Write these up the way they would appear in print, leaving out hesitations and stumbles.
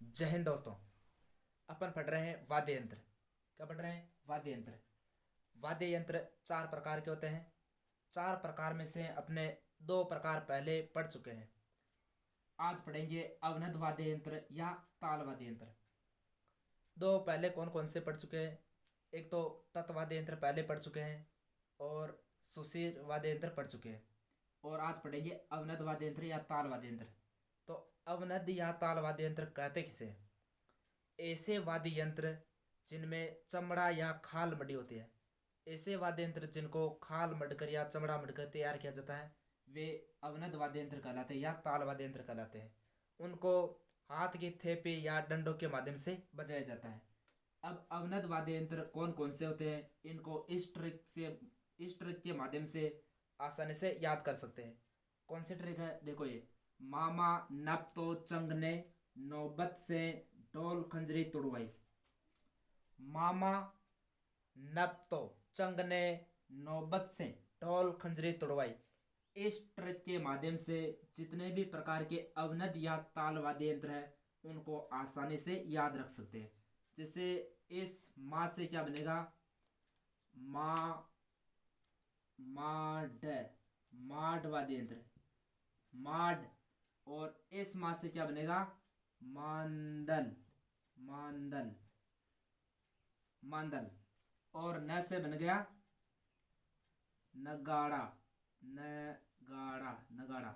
जय हिंद दोस्तों। अपन पढ़ रहे हैं वाद्य यंत्र। क्या पढ़ रहे हैं? वाद्य यंत्र। वाद्य यंत्र चार प्रकार के होते हैं। चार प्रकार में से अपने दो प्रकार पहले पढ़ चुके हैं। आज पढ़ेंगे अवनद वाद्य यंत्र या ताल वाद्य यंत्र। दो पहले कौन कौन से पढ़ चुके हैं? एक तो तत् वाद्य यंत्र पहले पढ़ चुके हैं और सुशीर वाद्य यंत्र पढ़ चुके हैं। और आज पढ़ेंगे अवनद वाद्य यंत्र या ताल वाद्य यंत्र। तो अवनद या ताल वाद्य यंत्र कहते किसे हैं? ऐसे वाद्य यंत्र जिनमें चमड़ा या खाल मड़ी होती है। ऐसे वाद्य यंत्र जिनको खाल मढ़कर या चमड़ा मढ़कर तैयार किया जाता है वे अवनद वाद्य यंत्र कहलाते हैं या ताल वाद्य यंत्र कहलाते हैं। उनको हाथ की थेपी या डंडों के माध्यम से बजाया जाता है। अब अवनद वाद्य यंत्र कौन कौन से होते हैं इनको इस ट्रिक के माध्यम से आसानी से याद कर सकते हैं। कौन सी ट्रिक है? देखो ये मामा नप तो चंग ने नौबत से ढोल खंजरी तुड़वाई। मामा नप तो चंग ने नौबत से ढोल खंजरी तुड़वाई। इस ट्रिक के माध्यम से जितने भी प्रकार के अवनद या ताल वाद्य यंत्र है उनको आसानी से याद रख सकते हैं। जैसे इस माँ से क्या बनेगा? माँ माड माड वाद्य यंत्र माड। और इस माँ से क्या बनेगा? मांदल मांदल मांदल। और न से बन गया नगाड़ा नगाड़ा नगाड़ा।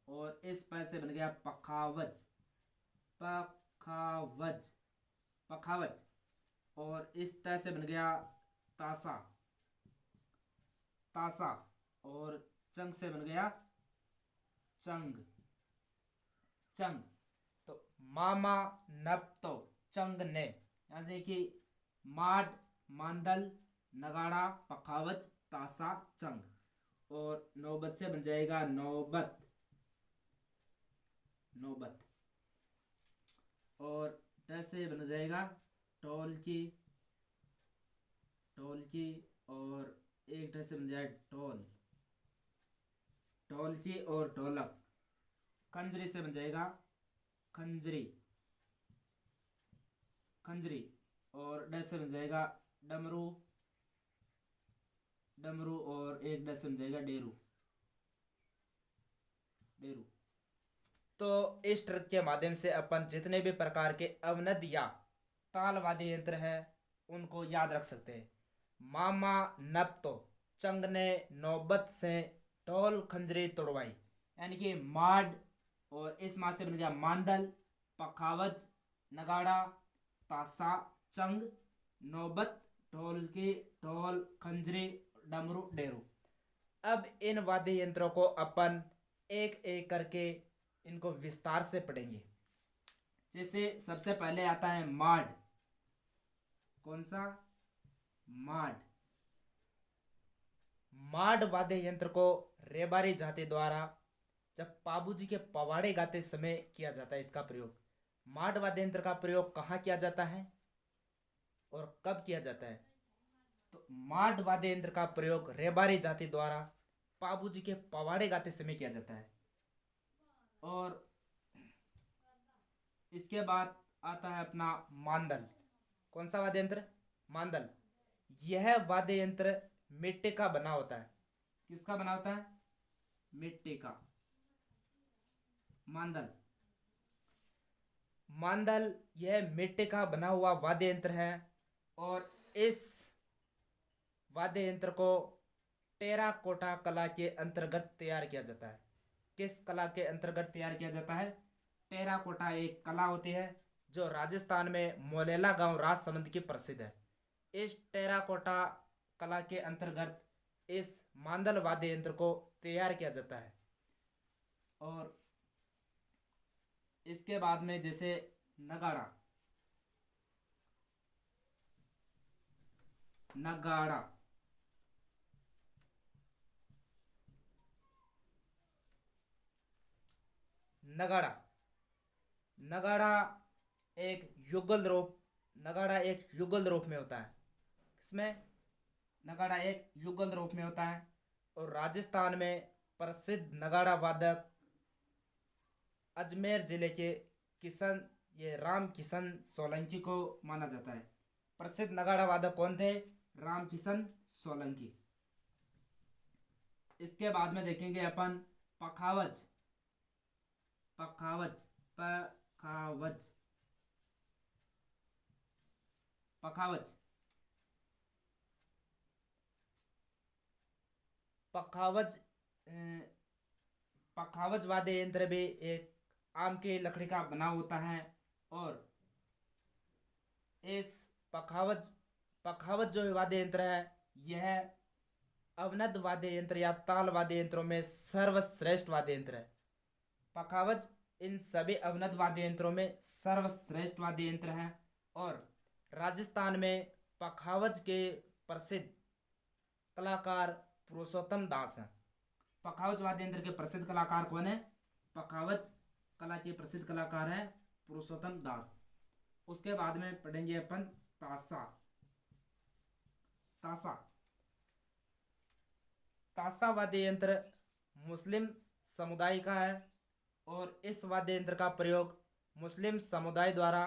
और इस पै से बन गया पखावज पखावज पखावज। और इस तय से बन गया तासा तासा। और चंग से बन गया चंग चंग। तो मामा नप तो चंग ने, यहां से कि माड मांदल नगाड़ा पखावज तासा चंग। और नौबत से बन जाएगा नौबत नौबत। और ट से बन जाएगा ढोलकी ढोलकी। और एक ढ से बन जाए ढोल ढोलकी और ढोलक। खंजरी से बन जाएगा खंजरी खंजरी। और ड से बन जाएगा डमरू डमरू। और एक ड से बन जाएगा डेरू डेरू। तो इस ट्रिक के माध्यम से अपन जितने भी प्रकार के अवनद या ताल वाद्य यंत्र है उनको याद रख सकते हैं। मामा नप तो चंग ने नौबत से ढोल खंजरी तोड़वाई, यानी कि माड। और इस माँ से बन गया मांदल पखावज नगाड़ा तासा चंग नौबत ढोलकी ढोल खंजरी डमरू डेरू। अब इन वाद्य यंत्रों को अपन एक एक करके इनको विस्तार से पढ़ेंगे। जैसे सबसे पहले आता है माड। कौन सा? माड। माड वाद्य यंत्र को रेबारी जाति द्वारा जब बाबूजी के पवाड़े गाते समय किया जाता है इसका प्रयोग। माड वाद्य यंत्र का प्रयोग कहाँ किया जाता है और कब किया जाता है? तो माड वाद्य यंत्र का प्रयोग रेबारी जाति द्वारा बाबूजी के पवाड़े गाते समय किया जाता है। और इसके बाद आता है अपना मांदल। कौन सा वाद्य यंत्र? मांदल। यह वाद्य यंत्र मिट्टी का बना होता है। किसका बना होता है? मिट्टी का। मांदल मांदल यह मिट्टी का बना हुआ वाद्य यंत्र है। और इस वाद्य यंत्र को टेराकोटा कला के अंतर्गत तैयार किया जाता है। किस कला के अंतर्गत तैयार किया जाता है? टेराकोटा एक कला होती है जो राजस्थान में मोलेला गांव राजसमंद की प्रसिद्ध है। इस टेराकोटा कला के अंतर्गत इस मांदल वाद्य यंत्र को तैयार किया जाता है। और इसके बाद में जैसे नगाड़ा नगाड़ा नगाड़ा नगाड़ा एक युगल रूप नगाड़ा एक युगल रूप में होता है। किसमें? नगाड़ा एक युगल रूप में होता है। और राजस्थान में प्रसिद्ध नगाड़ा वादक अजमेर जिले के किशन ये राम किशन सोलंकी को माना जाता है। प्रसिद्ध नगाड़ा वादक कौन थे? राम किशन सोलंकी। इसके बाद में देखेंगे अपन पखावज। पखावज पखावज पखावज पखावज पखावज वाद्य यंत्र भी एक आम की लकड़ी का बना होता है। और इस पखावज पखावज जो वाद्य यंत्र है यह अवनद वाद्य यंत्र या ताल वाद्य यंत्रों में सर्वश्रेष्ठ वाद्य यंत्र है। पखावज इन सभी अवनद वाद्य यंत्रों में सर्वश्रेष्ठ वाद्य यंत्र है। और राजस्थान में पखावज के प्रसिद्ध कलाकार पुरुषोत्तम दास हैं। पखावज वाद्य यंत्र के प्रसिद्ध कलाकार कौन है? पखावज कला के प्रसिद्ध कलाकार है पुरुषोत्तम दास। उसके बाद में पढ़ेंगे अपन ताशा। ताशा ताशा वाद्य यंत्र मुस्लिम समुदाय का है। और इस वाद्य यंत्र का प्रयोग मुस्लिम समुदाय द्वारा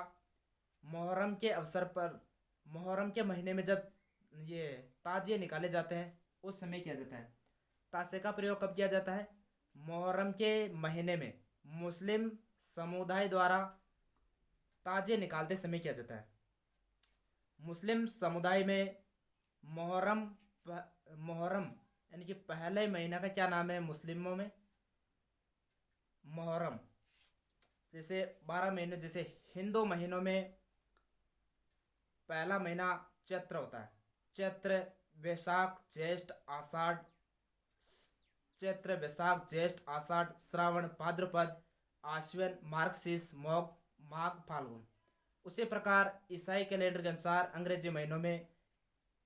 मुहर्रम के अवसर पर, मुहर्रम के महीने में जब ये ताजिए निकाले जाते हैं उस समय किया जाता है। ताशे का प्रयोग कब किया जाता है? मुहर्रम के महीने में मुस्लिम समुदाय द्वारा ताजिए निकालते समय किया जाता है। मुस्लिम समुदाय में मुहर्रम मुहर्रम यानी कि पहले महीना का क्या नाम है मुस्लिमों में? मुहर्रम। जैसे 12 महीने, जैसे हिंदू महीनों में पहला महीना चैत्र होता है। चैत्र वैशाख ज्येष्ठ आषाढ़, चैत्र वैशाख ज्येष्ठ आषाढ़ श्रावण भाद्रपद आश्विन मार्गशीर्ष माघ फाल्गुन। उसी प्रकार ईसाई कैलेंडर के अनुसार अंग्रेजी महीनों में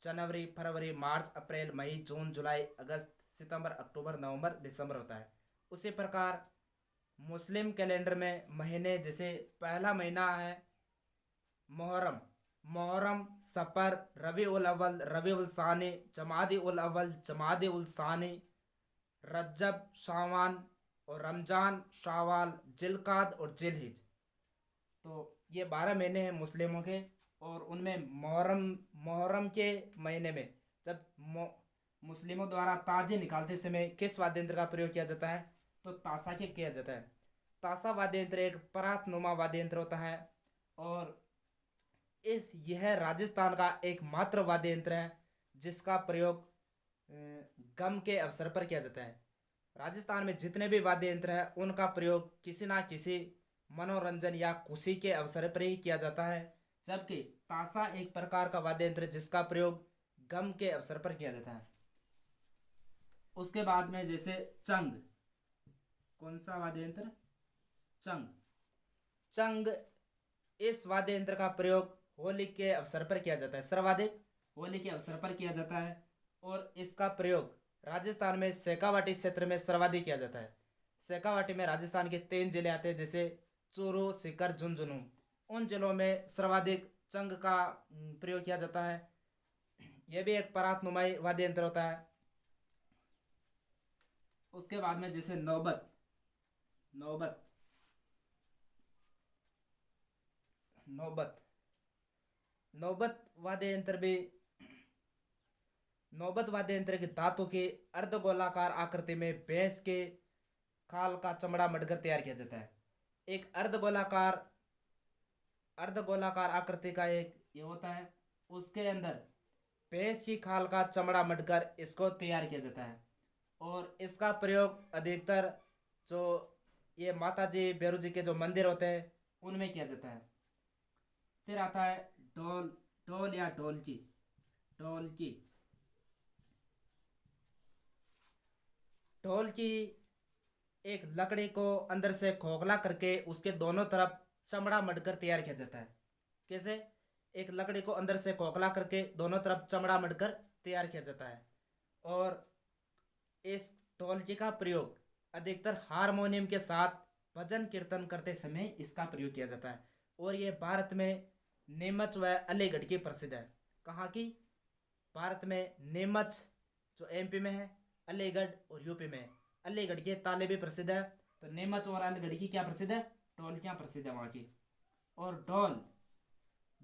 जनवरी फरवरी मार्च अप्रैल मई जून जुलाई अगस्त सितंबर अक्टूबर नवंबर दिसंबर होता है। उसी प्रकार मुस्लिम कैलेंडर में महीने, जैसे पहला महीना है मुहर्रम, मुहर्रम सफर रबी उल अव्वल रबी उल सानी जमादी उल अव्वल जमादी उल सानी रज्जब शावान और रमजान शावाल जिलकाद और जिलहिज। तो ये 12 महीने हैं मुस्लिमों के। और उनमें मुहर्रम के महीने में जब मुस्लिमों द्वारा ताजे निकालते समय किस वाद्य यंत्र का प्रयोग किया जाता है? तो ताशा के किया जाता है। ताशा वाद्य यंत्र एक परातनुमा वाद्य यंत्र होता है। और यह राजस्थान का एकमात्र वाद्य यंत्र है जिसका प्रयोग गम के अवसर पर किया जाता है। राजस्थान में जितने भी वाद्य यंत्र हैं उनका प्रयोग किसी ना किसी मनोरंजन या खुशी के अवसर पर ही किया जाता है। जबकि ताशा एक प्रकार का वाद्य यंत्र जिसका प्रयोग गम के अवसर पर किया जाता है। उसके बाद में जैसे चंग। कौन सा वाद्य यंत्र? चंग। चंग इस वाद्य यंत्र का प्रयोग होली के अवसर पर किया जाता है। सर्वाधिक होली के अवसर पर किया जाता है। और इसका प्रयोग राजस्थान में शेखावाटी क्षेत्र में सर्वाधिक किया जाता है। शेखावाटी में राजस्थान के 3 जिले आते हैं, जैसे चूरू सीकर झुंझुनू। उन जिलों में सर्वाधिक चंग का प्रयोग किया जाता है। यह भी एक परातनुमाई वाद्य यंत्र होता है। उसके बाद में जैसे नौबत। नौबत नौबत नौबत वाद्य यंत्र भी, नौबत वाद्य यंत्र की धातु की अर्धगोलाकार आकृति में भैंस के खाल का चमड़ा मढ़कर तैयार किया जाता है। एक अर्धगोलाकार आकृति का एक ये होता है, उसके अंदर भैंस की खाल का चमड़ा मढ़कर इसको तैयार किया जाता है। और इसका प्रयोग अधिकतर जो ये माता जी भैरू जी के जो मंदिर होते हैं उनमें किया जाता है। फिर आता है ढोल। ढोल या ढोलकी। ढोलकी ढोलकी एक लकड़ी को अंदर से खोखला करके उसके दोनों तरफ चमड़ा मढ़कर तैयार किया जाता है। कैसे? एक लकड़ी को अंदर से खोखला करके दोनों तरफ चमड़ा मढ़कर तैयार किया जाता है। और इस ढोलकी का प्रयोग अधिकतर हारमोनियम के साथ भजन कीर्तन करते समय इसका प्रयोग किया जाता है। और यह भारत में नीमच व अलीगढ़ की प्रसिद्ध है। कहाँ की? भारत में नीमच जो एमपी में है, अलीगढ़ और यूपी में है। अलीगढ़ के ताले भी प्रसिद्ध है, तो नीमच और अलीगढ़ की क्या प्रसिद्ध है? ढोलकियाँ प्रसिद्ध है वहाँ की। और ढोल,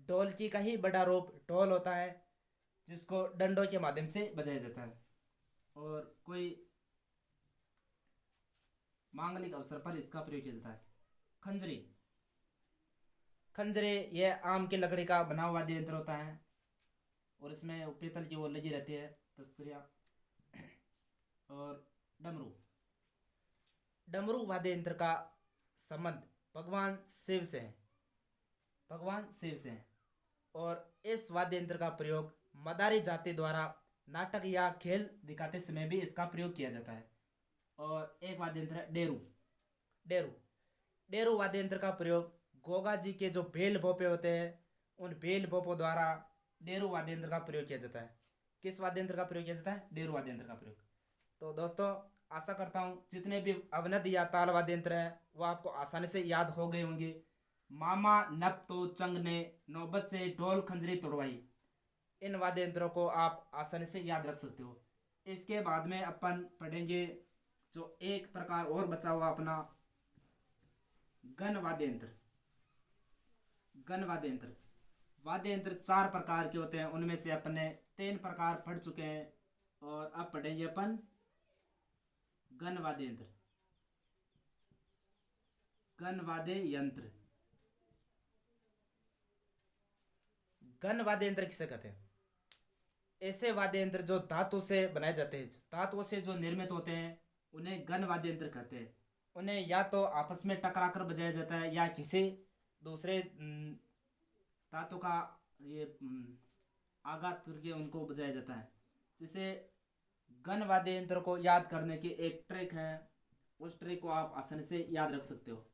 ढोलकी का ही बड़ा रूप ढोल होता है, जिसको डंडों के माध्यम से बजाया जाता है और कोई मांगलिक अवसर पर इसका प्रयोग किया जाता है। खंजरी, खंजरे यह आम की लकड़ी का बना हुआ वाद्य यंत्र होता है और इसमें पीतल की वो लगी रहती है तस्तरिया। और डमरू, डमरू वाद्य यंत्र का संबंध भगवान शिव से है, भगवान शिव से है और इस वाद्य यंत्र का प्रयोग मदारी जाति द्वारा नाटक या खेल दिखाते समय भी इसका प्रयोग किया जाता है। और एक वाद्य यंत्र है डेरू, डेरू, डेरू वाद्य यंत्र का प्रयोग गोगा जी के जो बेल भोपे होते हैं उन बेल भोपों द्वारा डेरू वाद्य यंत्र का प्रयोग किया जाता है। किस वाद्य यंत्र का प्रयोग किया जाता है? डेरू वाद्य यंत्र का प्रयोग। तो दोस्तों आशा करता हूँ जितने भी अवनद या ताल वाद्य यंत्र है वो आपको आसानी से याद हो गए होंगे। मामा नब तो चंग ने नौबत से ढोल खंजरी तोड़वाई, इन वाद्य यंत्रों को आप आसानी से याद रख सकते हो। इसके बाद में अपन पढ़ेंगे जो एक प्रकार और बचा हुआ अपना गण वाद्य यंत्र। गण वाद्य यंत्र, वाद्य यंत्र 4 प्रकार के होते हैं, उनमें से अपने 3 प्रकार पढ़ चुके हैं और अब पढ़ेंगे अपन गण वाद्य यंत्र। गण वाद्य यंत्र, गण वाद्य यंत्र किसे कहते हैं? ऐसे वाद्य यंत्र जो धातु से बनाए जाते हैं, धातुओं से जो निर्मित होते हैं उन्हें गण वाद्य यंत्र कहते हैं। उन्हें या तो आपस में टकरा कर बजाया जाता है या किसी दूसरे धातु का ये आघात करके उनको बजाया जाता है। जैसे गण वाद्य यंत्र को याद करने की एक ट्रिक है, उस ट्रिक को आप आसानी से याद रख सकते हो।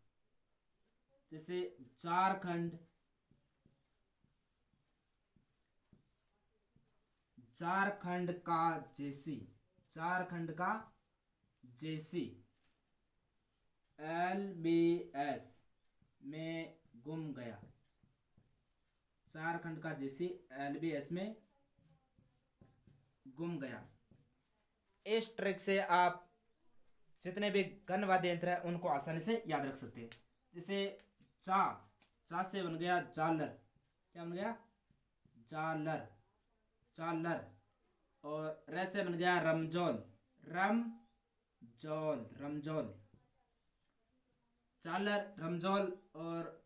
जैसे झारखंड, झारखंड का जैसी, झारखंड का जैसी LBS में गुम गया, झारखंड का जैसी LBS में गुम गया। इस ट्रिक से आप जितने भी गण वाद्य यंत्र है उनको आसानी से याद रख सकते हैं। जैसे चा, चा से बन गया झालर, क्या बन गया? झालर, झालर। और र से बन गया रमजोल, रमजोल, रमजोल, झालर, रमजोल। और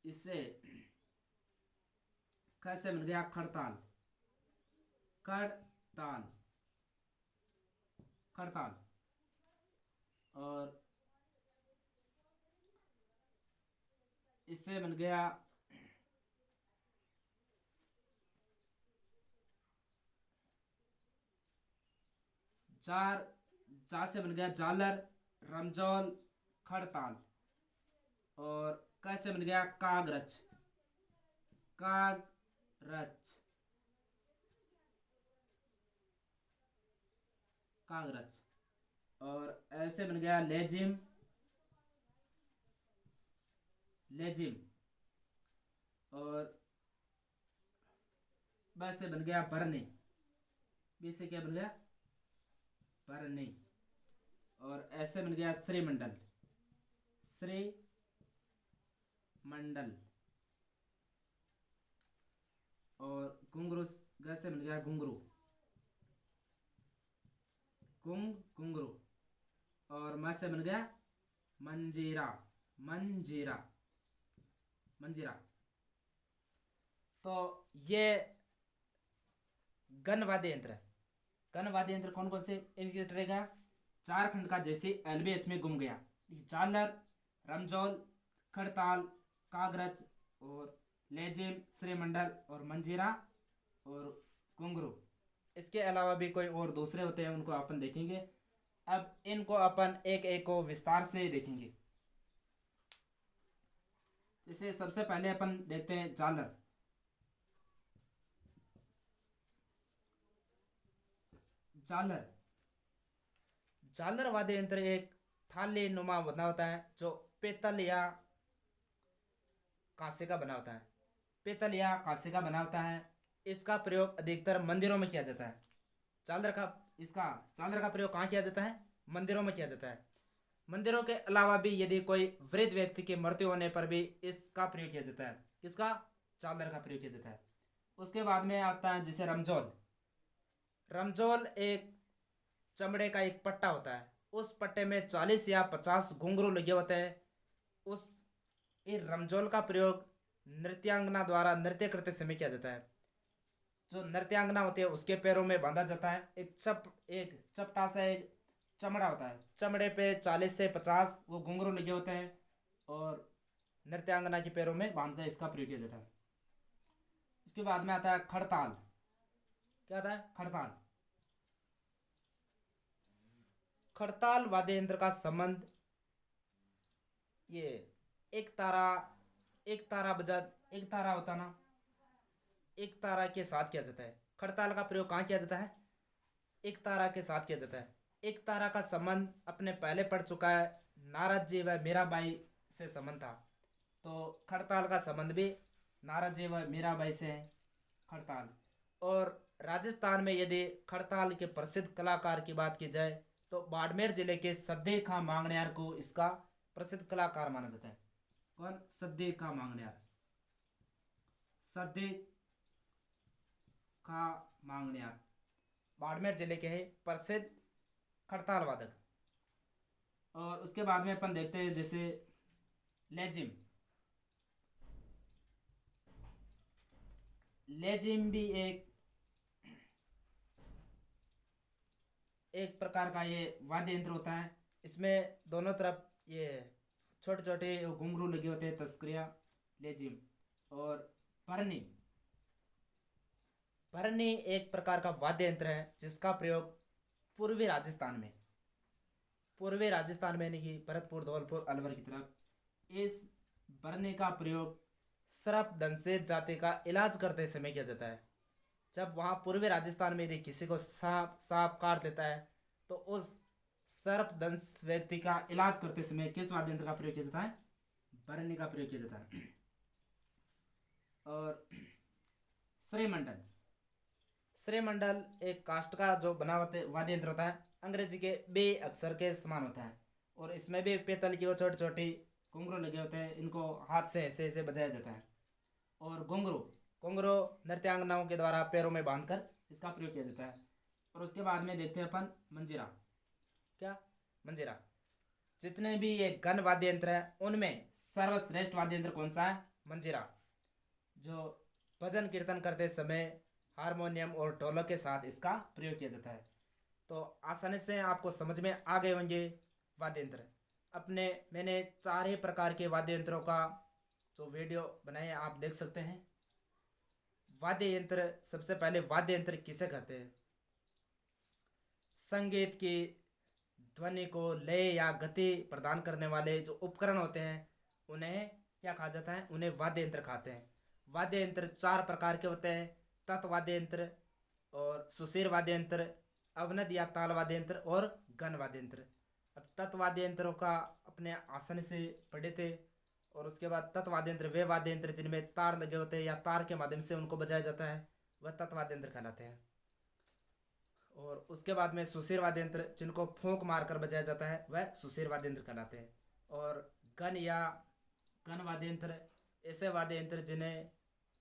इससे ख से बन गया खड़ताल, खड़ताल, खड़ताल। और इससे बन गया चार, जा से बन गया झालर, रमजौल, खड़ताल। और क से बन गया कागरच, कागरच, कागरच। और ऐसे बन गया लेजिम, लेजिम। और ब से बन गया बरनी, बी से क्या बन गया? बरनी। और ऐसे बन गया श्रीमंडल, श्री मंडल। और घुंघरू, ग से बन गया घुंघरू, घुंघरू। और म से बन गया मंजीरा, मंजीरा, मंजीरा। तो ये गण वाद्य यंत्र है। गण वाद्य यंत्र कौन कौन से इनकी रहेगा? झारखंड का जैसे LBS में गुम गया, झालर, रमजौल, खड़ताल, कागरच और लेजिम, श्रीमंडल और मंजीरा और घुंघरू। इसके अलावा भी कोई और दूसरे होते हैं, उनको अपन देखेंगे। अब इनको अपन एक एक को विस्तार से देखेंगे। जैसे सबसे पहले अपन देखते हैं झालर। झालर, झालर वाद्य यंत्र एक थाली नुमा बना होता है जो पीतल या कांसे का बना होता है, पीतल या कांसे का बना होता है। इसका प्रयोग अधिकतर मंदिरों में किया जाता है। झालर का, इसका झालर का प्रयोग कहाँ किया जाता है? मंदिरों में किया जाता है। मंदिरों के अलावा भी यदि कोई वृद्ध व्यक्ति की मृत्यु होने पर भी इसका प्रयोग किया जाता है। किसका? चादर का प्रयोग किया जाता है। उसके बाद में आता है जैसे रमजोल। रमजोल एक चमड़े का एक पट्टा होता है, उस पट्टे में 40 या 50 घुंघरू लगे होते हैं। उस ये रमजोल का प्रयोग नृत्यांगना द्वारा नृत्य करते समय किया जाता है। जो नृत्यांगना होती है उसके पैरों में बांधा जाता है एक चपटा सा एक चमड़ा होता है, चमड़े पे 40 से 50 वो घुंघरू लगे होते हैं और नृत्यांगना के पैरों में बांधकर इसका प्रयोग किया जाता है। उसके बाद में आता है खड़ताल। क्या आता है? खड़ताल। खड़ताल वाद्य यंत्र का संबंध ये एक तारा होता ना, एक तारा के साथ किया जाता है। खड़ताल का प्रयोग कहाँ किया जाता है? एक तारा के साथ किया जाता है। एक तारा का संबंध अपने पहले पढ़ चुका है, नारद जी व मीराबाई से संबंध था, तो खड़ताल का संबंध भी नारद जी व मीराबाई से है। खड़ताल। और राजस्थान में यदि खड़ताल के प्रसिद्ध कलाकार की बात की जाए तो बाड़मेर जिले के सद्दे खां मांगण्यार को इसका प्रसिद्ध कलाकार माना जाता है। कौन? सद्दे खां मांगण्यार। सद्दे खां मांगण्यार बाड़मेर जिले के है प्रसिद्ध खड़ताल वादक। और उसके बाद में अपन देखते हैं जैसे लेजिम। लेजिम भी एक प्रकार का ये वाद्य यंत्र होता है। इसमें दोनों तरफ ये छोटे छोटे घुंघरू लगे होते हैं, तस्करिया लेजिम। और भरनी। भरनी एक प्रकार का वाद्य यंत्र है जिसका प्रयोग पूर्वी राजस्थान में यानी कि भरतपुर, धौलपुर, अलवर की तरफ इस भरनी का प्रयोग सर्पदंश जाति का इलाज करते समय किया जाता है। जब वहाँ पूर्वी राजस्थान में यदि किसी को सांप काट लेता है तो उस सर्पदंश व्यक्ति का इलाज करते समय किस वाद्य यंत्र का प्रयोग किया जाता है? भरनी का प्रयोग किया जाता है। और श्रीमंडल। श्रीमंडल एक काष्ठ का जो बना हुआ वाद्य यंत्र होता है, अंग्रेजी के बे अक्षर के समान होता है और इसमें भी पीतल की वो छोटी छोटी घुंघरू लगे होते हैं, इनको हाथ से ऐसे ऐसे बजाया जाता है। और घुंघरू नृत्यांगनाओं के द्वारा पैरों में बांधकर इसका प्रयोग किया जाता है। और उसके बाद में देखते हैं अपन मंजीरा। क्या? मंजीरा। जितने भी ये गण वाद्य यंत्र है उनमें सर्वश्रेष्ठ वाद्य यंत्र कौन सा है? मंजीरा, जो भजन कीर्तन करते समय हारमोनियम और ढोलक के साथ इसका प्रयोग किया जाता है। तो आसानी से आपको समझ में आ गए होंगे वाद्य यंत्र। मैंने 4 ही प्रकार के वाद्य यंत्रों का जो वीडियो बनाए आप देख सकते हैं। वाद्य यंत्र, सबसे पहले वाद्य यंत्र किसे कहते हैं? संगीत की ध्वनि को लय या गति प्रदान करने वाले जो उपकरण होते हैं उन्हें क्या कहा जाता है? उन्हें वाद्य यंत्र कहते हैं। वाद्य यंत्र 4 प्रकार के होते हैं, तत्वाद्य यंत्र और सुशीर वाद्य यंत्र, अवनद या ताल वाद्य यंत्र और गण वाद्य यंत्र। अब तत्वाद्य यंत्रों का अपने आसानी से पढ़े थे। और उसके बाद तत्वाद्य यंत्र वे वाद्य यंत्र जिनमें तार लगे होते हैं या तार के माध्यम से उनको बजाया जाता है, वह तत्वाद्य यंत्र कहलाते हैं। और उसके बाद में सुशीर वाद्य यंत्र जिनको फूंक मारकर बजाया जाता है वह सुशीर वाद्य यंत्र कहलाते हैं। और गण वाद्य यंत्र ऐसे वाद्य यंत्र जिन्हें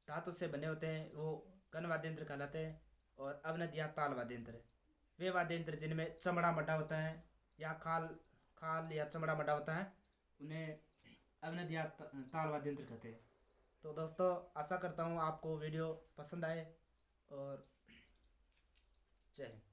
धातु से बने होते हैं वो गण वाद्य यंत्र कहलाते हैं। और अवनद या ताल वाद्य यंत्र वे वाद्य यंत्र जिनमें चमड़ा मड्डा होता है या खाल या चमड़ा मड्डा होता है उन्हें अवनद या ताल वाद्य यंत्र कहते हैं। तो दोस्तों आशा करता हूँ आपको वीडियो पसंद आए और जय हिंद।